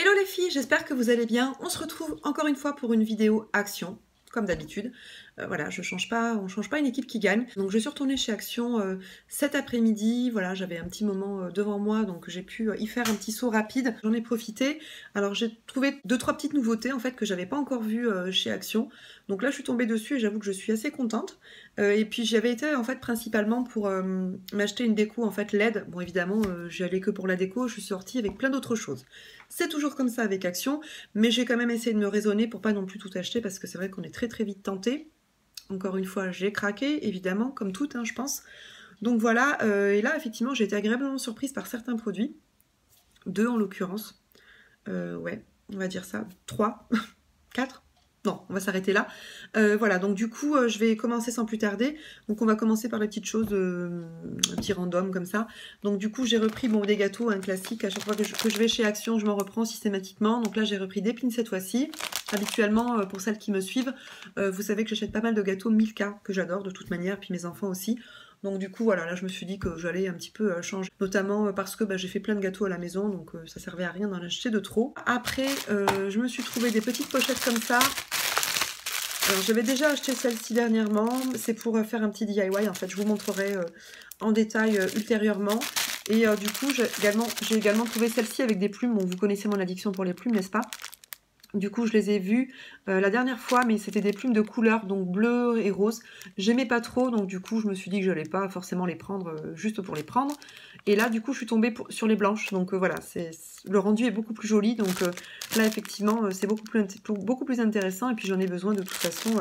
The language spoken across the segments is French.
Hello les filles, j'espère que vous allez bien. On se retrouve encore une fois pour une vidéo Action, comme d'habitude. Voilà, on change pas une équipe qui gagne. Donc je suis retournée chez Action cet après-midi. Voilà, j'avais un petit moment devant moi, donc j'ai pu y faire un petit saut rapide. J'en ai profité. Alors j'ai trouvé 2-3 petites nouveautés en fait que j'avais pas encore vues chez Action. Donc là je suis tombée dessus et j'avoue que je suis assez contente. Et puis j'avais été en fait principalement pour m'acheter une déco en fait LED. Bon évidemment j'y allais que pour la déco, je suis sortie avec plein d'autres choses. C'est toujours comme ça avec Action, mais j'ai quand même essayé de me raisonner pour pas non plus tout acheter parce que c'est vrai qu'on est très vite tenté. Encore une fois, j'ai craqué, évidemment, comme tout, hein, je pense. Donc voilà, et là, effectivement, j'ai été agréablement surprise par certains produits. 2 en l'occurrence. Ouais, on va dire ça. 3, 4. Non, on va s'arrêter là. Voilà, donc du coup, je vais commencer sans plus tarder. Donc on va commencer par les petites choses, un petit random comme ça. Donc du coup, j'ai repris des gâteaux, un classique. À chaque fois que je vais chez Action, je m'en reprends systématiquement. Donc là, j'ai repris des pins cette fois-ci. Habituellement, pour celles qui me suivent, vous savez que j'achète pas mal de gâteaux Milka, que j'adore de toute manière, puis mes enfants aussi. Donc du coup, voilà, là je me suis dit que j'allais un petit peu changer, notamment parce que j'ai fait plein de gâteaux à la maison, donc ça servait à rien d'en acheter de trop. Après, je me suis trouvé des petites pochettes comme ça. Alors j'avais déjà acheté celle-ci dernièrement, c'est pour faire un petit DIY, en fait je vous montrerai en détail ultérieurement. Et du coup j'ai également trouvé celle-ci avec des plumes, bon vous connaissez mon addiction pour les plumes n'est-ce pas? Du coup, je les ai vues la dernière fois, mais c'était des plumes de couleur, donc bleu et rose. J'aimais pas trop, donc du coup, je me suis dit que je n'allais pas forcément les prendre juste pour les prendre. Et là, du coup, je suis tombée sur les blanches. Donc voilà, le rendu est beaucoup plus joli. Donc là, effectivement, c'est beaucoup plus intéressant. Et puis, j'en ai besoin de toute façon.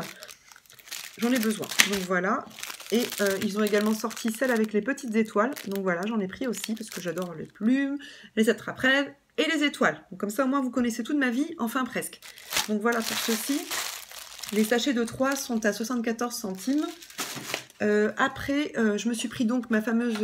J'en ai besoin. Donc voilà. Et ils ont également sorti celle avec les petites étoiles. Donc voilà, j'en ai pris aussi parce que j'adore les plumes, les attrape-rêves et les étoiles. Donc comme ça, au moins, vous connaissez toute ma vie, enfin presque. Donc voilà pour ceci. Les sachets de 3 sont à 74 centimes. Après, je me suis pris donc ma fameuse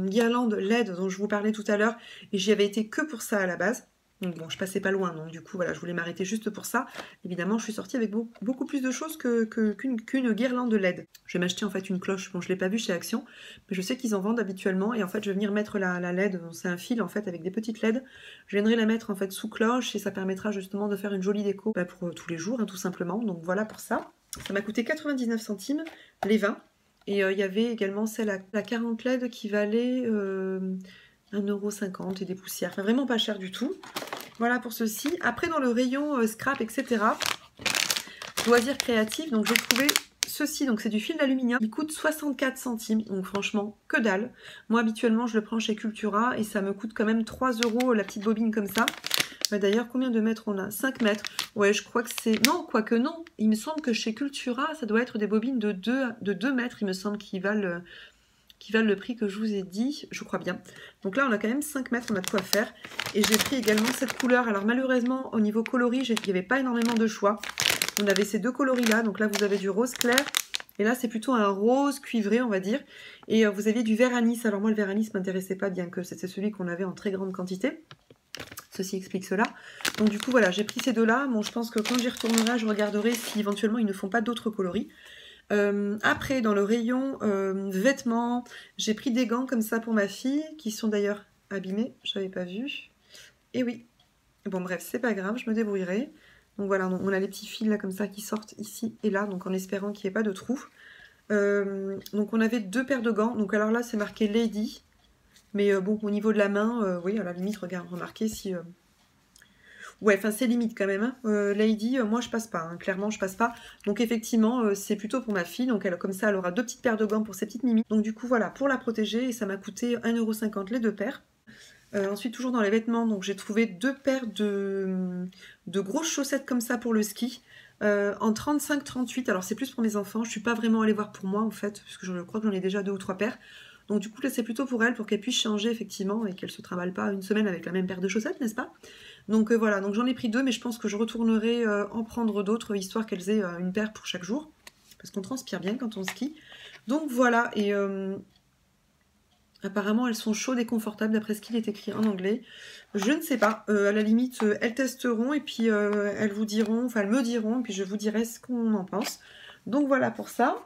guirlande LED dont je vous parlais tout à l'heure. Et j'y avais été que pour ça à la base. Donc bon, je passais pas loin, donc du coup, voilà, je voulais m'arrêter juste pour ça. Évidemment, je suis sortie avec beaucoup plus de choses qu'une guirlande LED. Je vais m'acheter en fait une cloche. Bon, je l'ai pas vue chez Action, mais je sais qu'ils en vendent habituellement. Et en fait, je vais venir mettre la LED, c'est un fil en fait avec des petites LED. Je viendrai la mettre en fait sous cloche et ça permettra justement de faire une jolie déco pour tous les jours, hein, tout simplement. Donc voilà pour ça. Ça m'a coûté 99 centimes, les 20. Et il y avait également celle à 40 LED qui valait 1,50 € et des poussières. Enfin, vraiment pas cher du tout. Voilà pour ceci. Après, dans le rayon scrap, etc., loisirs créatifs, donc j'ai trouvé ceci. Donc c'est du fil d'aluminium. Il coûte 64 centimes. Donc franchement, que dalle. Moi, habituellement, je le prends chez Cultura et ça me coûte quand même 3 € la petite bobine comme ça. D'ailleurs, combien de mètres on a? 5 mètres. Ouais, je crois que c'est... Non, quoique non. Il me semble que chez Cultura, ça doit être des bobines de 2 mètres, il me semble, qui valent le prix que je vous ai dit. Je crois bien. Donc là, on a quand même 5 mètres, on a de quoi faire. Et j'ai pris également cette couleur. Alors malheureusement, au niveau coloris, il n'y avait pas énormément de choix. On avait ces 2 coloris-là. Donc là, vous avez du rose clair. Et là, c'est plutôt un rose cuivré, on va dire. Et vous aviez du vert anis. Alors moi, le vert anis ne m'intéressait pas, bien que c'était celui qu'on avait en très grande quantité. Ceci explique cela. Donc du coup, voilà, j'ai pris ces deux-là. Bon, je pense que quand j'y retournerai, je regarderai si éventuellement ils ne font pas d'autres coloris. Après, dans le rayon vêtements, j'ai pris des gants comme ça pour ma fille, qui sont d'ailleurs abîmés, je n'avais pas vu. Et oui. Bon, bref, c'est pas grave, je me débrouillerai. Donc voilà, on a les petits fils là comme ça qui sortent ici et là, donc en espérant qu'il n'y ait pas de trous. Donc on avait 2 paires de gants. Donc alors là, c'est marqué Lady. Mais bon, au niveau de la main, oui, à la limite, remarquez si... Ouais, enfin, c'est limite quand même. Hein. Lady, moi, je passe pas. Hein. Clairement, je passe pas. Donc, effectivement, c'est plutôt pour ma fille. Donc, comme ça, elle aura 2 petites paires de gants pour ses petites mimi. Donc, du coup, voilà, pour la protéger. Et ça m'a coûté 1,50 € les 2 paires. Ensuite, toujours dans les vêtements, donc j'ai trouvé 2 paires de grosses chaussettes comme ça pour le ski. En 35-38. Alors, c'est plus pour mes enfants. Je suis pas vraiment allée voir pour moi, en fait. Parce que je crois que j'en ai déjà 2 ou 3 paires. Donc du coup là c'est plutôt pour elle, pour qu'elle puisse changer effectivement et qu'elle se trimballe pas une semaine avec la même paire de chaussettes, n'est-ce pas? Donc voilà, donc j'en ai pris 2, mais je pense que je retournerai en prendre d'autres, histoire qu'elles aient une paire pour chaque jour. Parce qu'on transpire bien quand on skie. Donc voilà, et apparemment elles sont chaudes et confortables d'après ce qu'il est écrit en anglais. Je ne sais pas, à la limite elles testeront et puis elles vous diront, enfin elles me diront, et puis je vous dirai ce qu'on en pense. Donc voilà pour ça.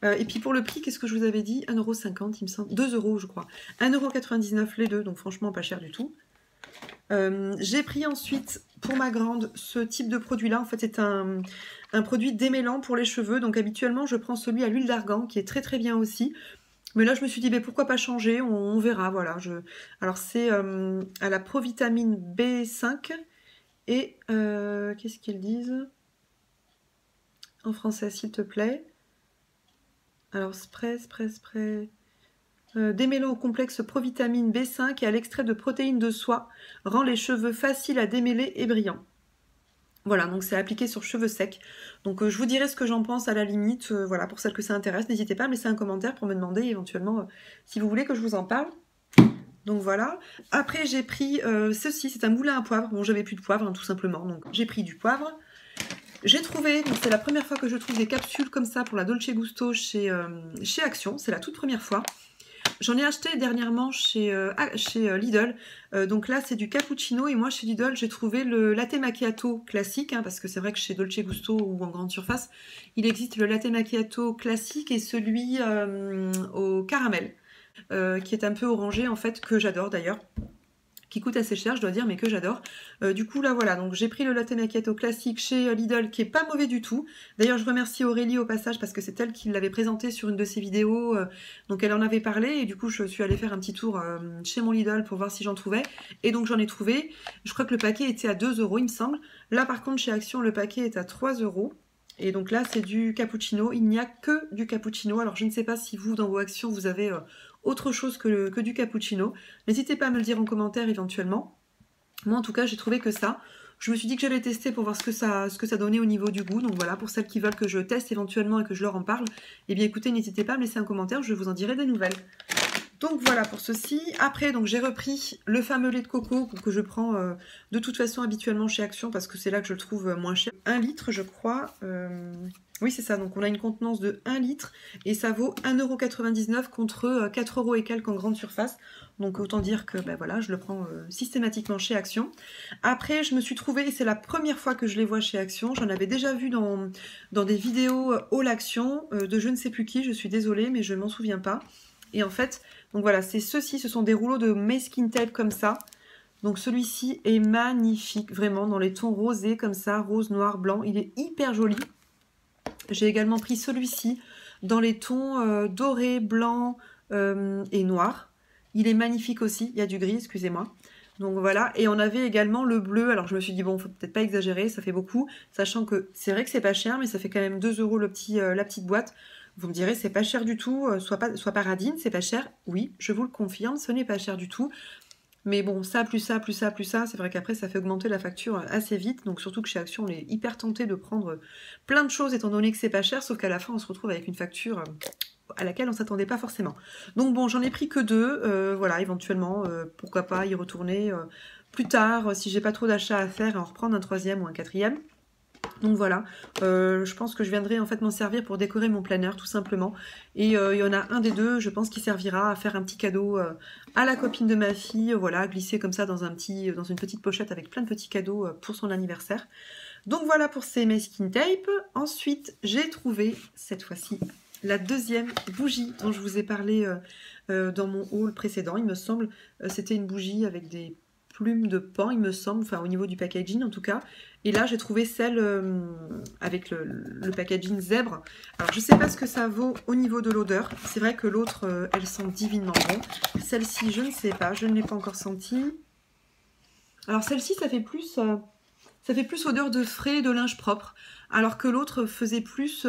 Et puis pour le prix, qu'est-ce que je vous avais dit? 1,50 €, il me semble. 2 € je crois. 1,99 € les deux, donc franchement pas cher du tout. J'ai pris ensuite, pour ma grande, ce type de produit-là. En fait, c'est un produit démêlant pour les cheveux. Donc habituellement, je prends celui à l'huile d'argan, qui est très très bien aussi. Mais là, je me suis dit, pourquoi pas changer, on verra, voilà. Alors, c'est à la provitamine B5 et... qu'est-ce qu'ils disent en français, s'il te plaît? Alors, spray... démêlant au complexe provitamine B5 et à l'extrait de protéines de soie, rend les cheveux faciles à démêler et brillants. Voilà, donc c'est appliqué sur cheveux secs. Donc je vous dirai ce que j'en pense à la limite. Voilà, pour celles que ça intéresse, n'hésitez pas à me laisser un commentaire pour me demander éventuellement si vous voulez que je vous en parle. Donc voilà. Après j'ai pris ceci, c'est un moulin à poivre. Bon, j'avais plus de poivre, hein, tout simplement. Donc j'ai pris du poivre. J'ai trouvé, donc c'est la première fois que je trouve des capsules comme ça pour la Dolce Gusto chez Action. C'est la toute première fois. J'en ai acheté dernièrement chez Lidl. Donc là, c'est du cappuccino. Et moi, chez Lidl, j'ai trouvé le latte macchiato classique. Hein, parce que c'est vrai que chez Dolce Gusto ou en grande surface, il existe le latte macchiato classique et celui au caramel. Qui est un peu orangé, en fait, que j'adore d'ailleurs. Qui coûte assez cher, je dois dire, mais que j'adore. Du coup, là, voilà, donc j'ai pris le latte macchiato classique chez Lidl, qui est pas mauvais du tout. D'ailleurs, je remercie Aurélie au passage, parce que c'est elle qui l'avait présenté sur une de ses vidéos. Donc, elle en avait parlé, et du coup, je suis allée faire un petit tour chez mon Lidl pour voir si j'en trouvais. Et donc, j'en ai trouvé. Je crois que le paquet était à 2 €, il me semble. Là, par contre, chez Action, le paquet est à 3 €. Et donc là, c'est du cappuccino. Il n'y a que du cappuccino. Alors, je ne sais pas si vous, dans vos actions, vous avez autre chose que du cappuccino. N'hésitez pas à me le dire en commentaire éventuellement. Moi, en tout cas, j'ai trouvé que ça. Je me suis dit que j'allais tester pour voir ce que ça donnait au niveau du goût. Donc voilà, pour celles qui veulent que je teste éventuellement et que je leur en parle, eh bien écoutez, n'hésitez pas à me laisser un commentaire, je vous en dirai des nouvelles. Donc voilà pour ceci. Après, donc j'ai repris le fameux lait de coco que je prends de toute façon habituellement chez Action parce que c'est là que je le trouve moins cher. 1 litre, je crois. Oui, c'est ça. Donc on a une contenance de 1 litre et ça vaut 1,99 € contre 4 € et quelques en grande surface. Donc autant dire que voilà, je le prends systématiquement chez Action. Après, je me suis trouvée, et c'est la première fois que je les vois chez Action, j'en avais déjà vu dans des vidéos Haul Action de je ne sais plus qui, je suis désolée, mais je ne m'en souviens pas. Et en fait, donc voilà, c'est ceux-ci, ce sont des rouleaux de masking tape comme ça. Donc celui-ci est magnifique, vraiment, dans les tons rosés comme ça, rose, noir, blanc. Il est hyper joli. J'ai également pris celui-ci dans les tons doré, blanc et noir. Il est magnifique aussi, il y a du gris, excusez-moi. Donc voilà, et on avait également le bleu. Alors je me suis dit, bon, faut peut-être pas exagérer, ça fait beaucoup. Sachant que c'est vrai que c'est pas cher, mais ça fait quand même 2 € la petite boîte. Vous me direz, c'est pas cher du tout, soit pas radine, c'est pas cher. Oui, je vous le confirme, ce n'est pas cher du tout. Mais bon, ça, plus ça, plus ça, plus ça, c'est vrai qu'après, ça fait augmenter la facture assez vite. Donc surtout que chez Action, on est hyper tenté de prendre plein de choses, étant donné que c'est pas cher, sauf qu'à la fin, on se retrouve avec une facture à laquelle on s'attendait pas forcément. Donc bon, j'en ai pris que 2, voilà, éventuellement, pourquoi pas y retourner plus tard, si j'ai pas trop d'achats à faire, et en reprendre un 3e ou un 4e. Donc voilà, je pense que je viendrai en fait m'en servir pour décorer mon planner tout simplement. Et il y en a un des deux, je pense, qui servira à faire un petit cadeau à la copine de ma fille. Voilà, glisser comme ça dans une petite pochette avec plein de petits cadeaux pour son anniversaire. Donc voilà pour ces masking tape. Ensuite, j'ai trouvé cette fois-ci la deuxième bougie dont je vous ai parlé dans mon haul précédent. Il me semble, c'était une bougie avec des plumes de paon, il me semble, enfin au niveau du packaging en tout cas. Et là, j'ai trouvé celle avec le packaging zèbre. Alors, je ne sais pas ce que ça vaut au niveau de l'odeur. C'est vrai que l'autre, elle sent divinement bon. Celle-ci, je ne sais pas, je ne l'ai pas encore sentie. Alors, celle-ci, ça fait plus odeur de frais, de linge propre. Alors que l'autre faisait plus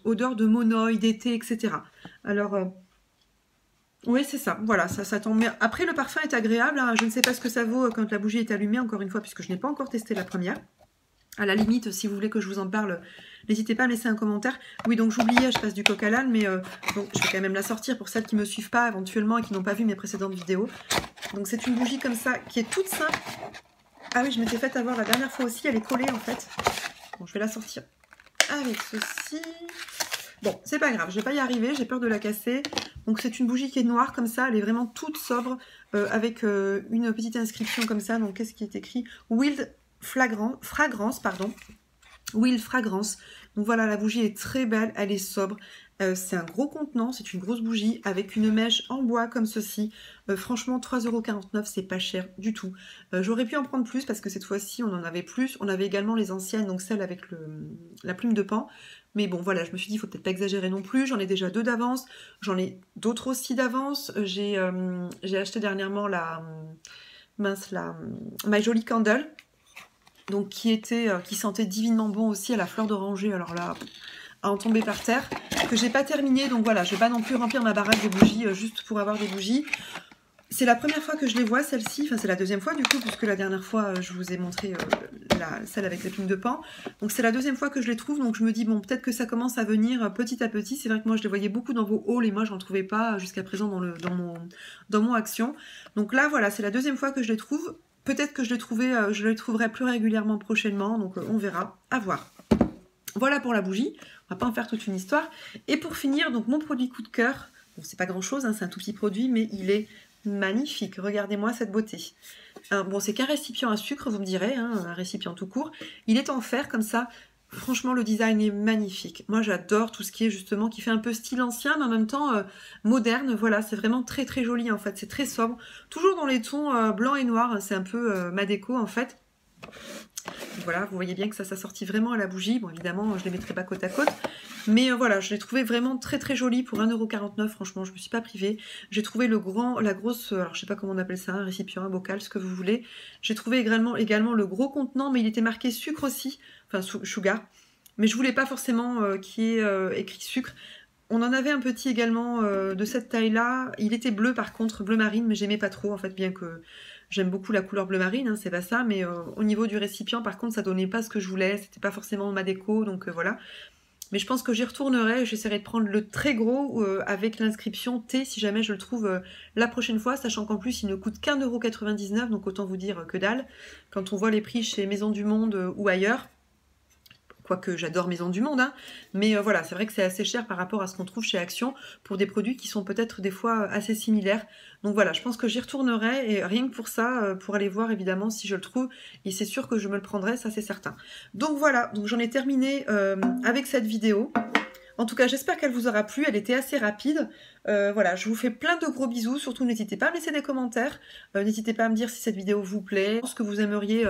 odeur de monoï, d'été, etc. Alors... oui, c'est ça. Voilà, ça tombe bien. Après, le parfum est agréable. Hein. Je ne sais pas ce que ça vaut quand la bougie est allumée, encore une fois, puisque je n'ai pas encore testé la première. À la limite, si vous voulez que je vous en parle, n'hésitez pas à me laisser un commentaire. Oui, donc j'oubliais, je passe du coq à l'âne, mais donc, je vais quand même la sortir pour celles qui ne me suivent pas éventuellement et qui n'ont pas vu mes précédentes vidéos. Donc c'est une bougie comme ça, qui est toute simple. Ah oui, je m'étais fait avoir la dernière fois aussi, elle est collée en fait. Bon, je vais la sortir avec ceci. Bon, c'est pas grave, je vais pas y arriver, j'ai peur de la casser. Donc c'est une bougie qui est noire comme ça, elle est vraiment toute sobre, avec une petite inscription comme ça. Donc qu'est-ce qui est écrit? Wild Fragrance, pardon. Will Fragrance. Donc voilà, la bougie est très belle, elle est sobre. C'est un gros contenant, c'est une grosse bougie avec une mèche en bois comme ceci. Franchement, 3,49 €, c'est pas cher du tout. J'aurais pu en prendre plus parce que cette fois-ci, on en avait plus. On avait également les anciennes, donc celles avec la plume de pan. Mais bon, voilà, je me suis dit, il faut peut-être pas exagérer non plus. J'en ai déjà 2 d'avance. J'en ai d'autres aussi d'avance. J'ai acheté dernièrement la My Jolie Candle. Donc qui sentait divinement bon aussi à la fleur d'oranger. Alors là, à en tomber par terre, que j'ai pas terminé, donc voilà, je vais pas non plus remplir ma baraque de bougies juste pour avoir des bougies. C'est la première fois que je les vois, celle-ci, enfin c'est la deuxième fois du coup, puisque la dernière fois je vous ai montré celle avec les plumes de pan. Donc c'est la deuxième fois que je les trouve, donc je me dis bon, peut-être que ça commence à venir petit à petit. C'est vrai que moi je les voyais beaucoup dans vos hauls et moi j'en trouvais pas jusqu'à présent dans mon action. Donc là voilà, c'est la deuxième fois que je les trouve. Peut-être que je les trouverai plus régulièrement prochainement, donc on verra, à voir. Voilà pour la bougie, on va pas en faire toute une histoire. Et pour finir, donc mon produit coup de cœur, bon, c'est pas grand chose, hein, c'est un tout petit produit, mais il est magnifique. Regardez-moi cette beauté. Bon, c'est qu'un récipient à sucre, vous me direz, hein, un récipient tout court. Il est en fer comme ça. Franchement, le design est magnifique. Moi, j'adore tout ce qui est justement, qui fait un peu style ancien, mais en même temps moderne. Voilà, c'est vraiment très très joli en fait. C'est très sobre. Toujours dans les tons blanc et noir. C'est un peu ma déco en fait. Voilà, vous voyez bien que ça s'assortit vraiment à la bougie. Bon, évidemment, je ne les mettrai pas côte à côte. Mais voilà, je l'ai trouvé vraiment très très joli pour 1,49 €. Franchement, je ne me suis pas privée. J'ai trouvé la grosse, alors je sais pas comment on appelle ça, un récipient, un bocal, ce que vous voulez. J'ai trouvé également le gros contenant, mais il était marqué sucre aussi, enfin sugar. Mais je voulais pas forcément qu'il y ait écrit sucre. On en avait un petit également de cette taille-là. Il était bleu par contre, bleu marine, mais j'aimais pas trop en fait, bien que j'aime beaucoup la couleur bleu marine, hein, c'est pas ça. Mais au niveau du récipient, par contre, ça donnait pas ce que je voulais. C'était pas forcément ma déco, donc voilà. Mais je pense que j'y retournerai. J'essaierai de prendre le très gros avec l'inscription T si jamais je le trouve la prochaine fois, sachant qu'en plus il ne coûte qu'1,99 €, donc autant vous dire que dalle. Quand on voit les prix chez Maison du Monde ou ailleurs. Quoique j'adore Maison du Monde, hein. Mais voilà, c'est vrai que c'est assez cher par rapport à ce qu'on trouve chez Action pour des produits qui sont peut-être des fois assez similaires. Donc voilà, je pense que j'y retournerai et rien que pour ça, pour aller voir évidemment si je le trouve, et c'est sûr que je me le prendrai, ça c'est certain. Donc voilà, donc j'en ai terminé avec cette vidéo. En tout cas, j'espère qu'elle vous aura plu, elle était assez rapide. Voilà, je vous fais plein de gros bisous, surtout n'hésitez pas à me laisser des commentaires, n'hésitez pas à me dire si cette vidéo vous plaît, ce que vous aimeriez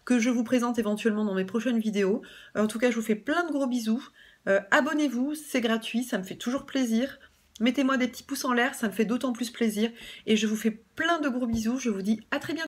que je vous présente éventuellement dans mes prochaines vidéos. En tout cas, je vous fais plein de gros bisous, abonnez-vous, c'est gratuit, ça me fait toujours plaisir. Mettez-moi des petits pouces en l'air, ça me fait d'autant plus plaisir. Et je vous fais plein de gros bisous, je vous dis à très bientôt.